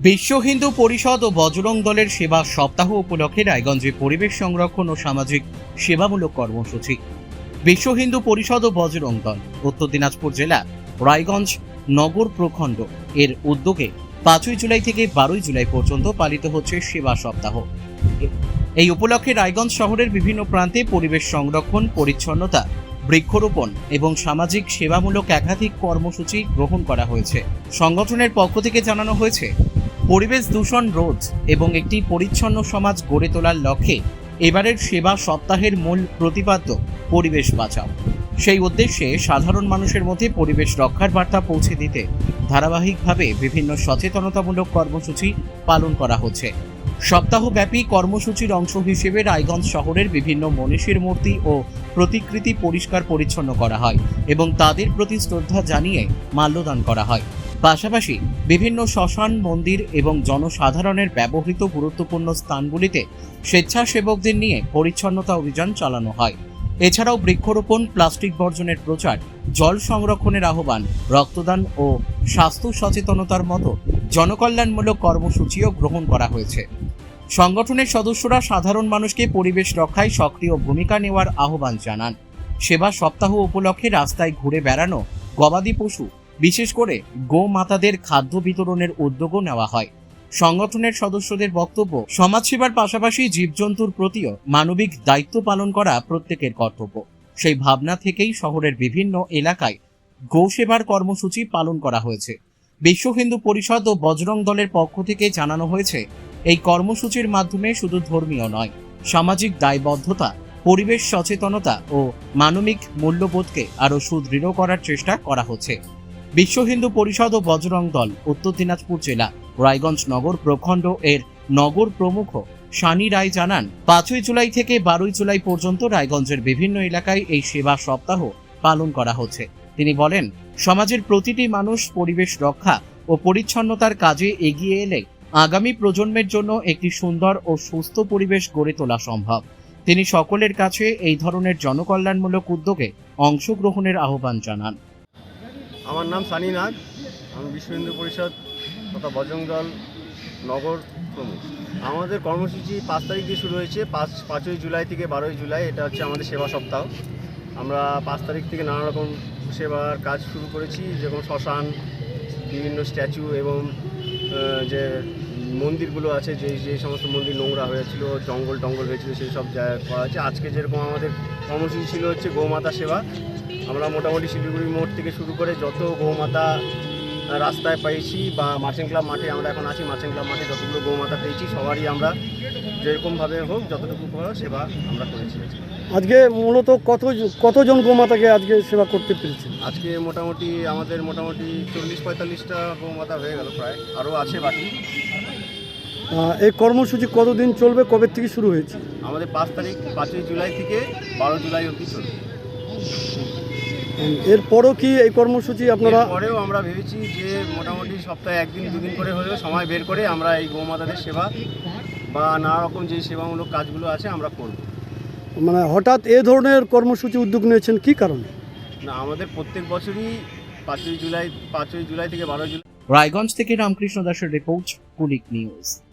বিশ্ব হিন্দু পরিষদ ও বজরং দলের সেবা সপ্তাহ উপলক্ষে রায়গঞ্জে পরিবেশ সংরক্ষণ ও সামাজিক সেবামূলক কর্মসূচি। বিশ্ব হিন্দু পরিষদ ও বজরং দল উত্তর দিনাজপুর জেলা রায়গঞ্জ নগর প্রখণ্ড এর উদ্যোগে 5ই জুলাই থেকে 12ই জুলাই পর্যন্ত পালিত হচ্ছে সেবা সপ্তাহ। এই উপলক্ষে রায়গঞ্জ শহরের বিভিন্ন প্রান্তে পরিবেশ সংরক্ষণ, পরিচ্ছন্নতা, বৃক্ষরোপণ এবং সামাজিক সেবামূলক একাধিক কর্মসূচি গ্রহণ করা হয়েছে। সংগঠনের পক্ষ থেকে জানানো হয়েছে, পরিবেশ দূষণ রোধ এবং একটি পরিচ্ছন্ন সমাজ গড়ে তোলার লক্ষ্যে এবারের সেবা সপ্তাহের মূল প্রতিপাদ্য পরিবেশ বাঁচাও। সেই উদ্দেশ্যে সাধারণ মানুষের মধ্যে পরিবেশ রক্ষার বার্তা পৌঁছে দিতে ধারাবাহিকভাবে বিভিন্ন সচেতনতামূলক কর্মসূচি পালন করা হচ্ছে। সপ্তাহব্যাপী কর্মসূচির অংশ হিসেবে রায়গঞ্জ শহরের বিভিন্ন মনীষীর মূর্তি ও প্রতিকৃতি পরিষ্কার পরিচ্ছন্ন করা হয় এবং তাদের প্রতি শ্রদ্ধা জানিয়ে মাল্যদান করা হয়। পাশাপাশি বিভিন্ন শ্মশান, মন্দির এবং জনসাধারণের ব্যবহৃত গুরুত্বপূর্ণ স্থানগুলিতে স্বেচ্ছাসেবকদের নিয়ে পরিচ্ছন্নতা অভিযান চালানো হয়। এছাড়াও বৃক্ষরোপণ, প্লাস্টিক বর্জনের প্রচার, জল সংরক্ষণের আহ্বান, রক্তদান ও স্বাস্থ্য সচেতনতার মতো জনকল্যাণমূলক কর্মসূচিও গ্রহণ করা হয়েছে। সংগঠনের সদস্যরা সাধারণ মানুষকে পরিবেশ রক্ষায় সক্রিয় ভূমিকা নেওয়ার আহ্বান জানান। সেবা সপ্তাহ উপলক্ষে রাস্তায় ঘুরে বেড়ানো, গবাদি পশু বিশেষ করে গোমাতাদের খাদ্য বিতরণের উদ্যোগও নেওয়া হয়। সংগঠনের সদস্যদের বক্তব্য, সমাজসেবার পাশাপাশি জীবজন্তুর প্রতিও মানবিক দায়িত্ব পালন করা প্রত্যেকের কর্তব্য। সেই ভাবনা থেকেই শহরের বিভিন্ন এলাকায় গোসেবার কর্মসূচি পালন করা হয়েছে। বিশ্ব হিন্দু পরিষদ ও বজরং দলের পক্ষ থেকে জানানো হয়েছে, এই কর্মসূচির মাধ্যমে শুধু ধর্মীয় নয়, সামাজিক দায়বদ্ধতা, পরিবেশ সচেতনতা ও মানবিক মূল্যবোধকে আরও সুদৃঢ় করার চেষ্টা করা হচ্ছে। বিশ্ব হিন্দু পরিষদ ও বজরং দল উত্তর দিনাজপুর জেলা রায়গঞ্জ নগর প্রখণ্ড এর নগর প্রমুখ সানি রায় জানান, 5ই জুলাই থেকে 12ই জুলাই পর্যন্ত রায়গঞ্জের বিভিন্ন এলাকায় এই সেবা সপ্তাহ পালন করা হচ্ছে। তিনি বলেন, সমাজের প্রতিটি মানুষ পরিবেশ রক্ষা ও পরিচ্ছন্নতার কাজে এগিয়ে এলে আগামী প্রজন্মের জন্য একটি সুন্দর ও সুস্থ পরিবেশ গড়ে তোলা সম্ভব। তিনি সকলের কাছে এই ধরনের জনকল্যাণমূলক উদ্যোগে অংশগ্রহণের আহ্বান জানান। আমার নাম সানি নাগ, আমি বিশ্ব হিন্দু পরিষদ তথা বজরং দল নগর প্রমুখ। আমাদের কর্মসূচি 5 তারিখ দিয়ে শুরু হয়েছে। 5ই জুলাই থেকে 12ই জুলাই এটা হচ্ছে আমাদের সেবা সপ্তাহ। আমরা 5 তারিখ থেকে নানা রকম সেবার কাজ শুরু করেছি, যেমন শ্মশান, বিভিন্ন স্ট্যাচু এবং যে মন্দিরগুলো আছে, যে সমস্ত মন্দির নোংরা হয়েছিল, জঙ্গল হয়েছিল, সেই সব জায়গায় করা হয়েছে। আজকে যেরকম আমাদের কর্মসূচি ছিল হচ্ছে গোমাতা সেবা। আমরা মোটামুটি শিলিগুড়ি মোড় থেকে শুরু করে যত গোমাতা রাস্তায় পেয়েছি বা মার্চেন্ট ক্লাব মাঠে, আমরা এখন আছি মার্চেন্ট ক্লাব মাঠে, যতগুলো গোমাতা পেয়েছি সবারই আমরা যেরকমভাবে হোক যতটুকু সেবা আমরা করেছি। আজকে মূলত কতজন গোমাতাকে আজকে সেবা করতে পেরেছি? আজকে আমাদের মোটামুটি 40-45টা গোমাতা হয়ে গেল, প্রায় আরও আছে বাকি। এই কর্মসূচি কতদিন চলবে, কবে থেকে শুরু হয়েছে? আমাদের 5ই জুলাই থেকে 12 জুলাই অবধি চলবে। এরপরও কি এই কর্মসূচি আপনারা? পরেও আমরা ভেবেছি যে মোটামুটি সপ্তাহে 1 দিন 2 দিন করে হলেও সময় বের করে আমরা এই গোমাতাদের সেবা বা নানা রকম যে সেবামূলক কাজগুলো আছে আমরা করব। মানে হঠাৎ এ ধরনের কর্মসূচি উদ্যোগ নিয়েছেন কি কারণে? না, আমাদের প্রত্যেক বছরই 5ই জুলাই থেকে 12 জুলাই। রায়গঞ্জ থেকে রামকৃষ্ণ দাসের রিপোর্ট, কুলিক নিউজ।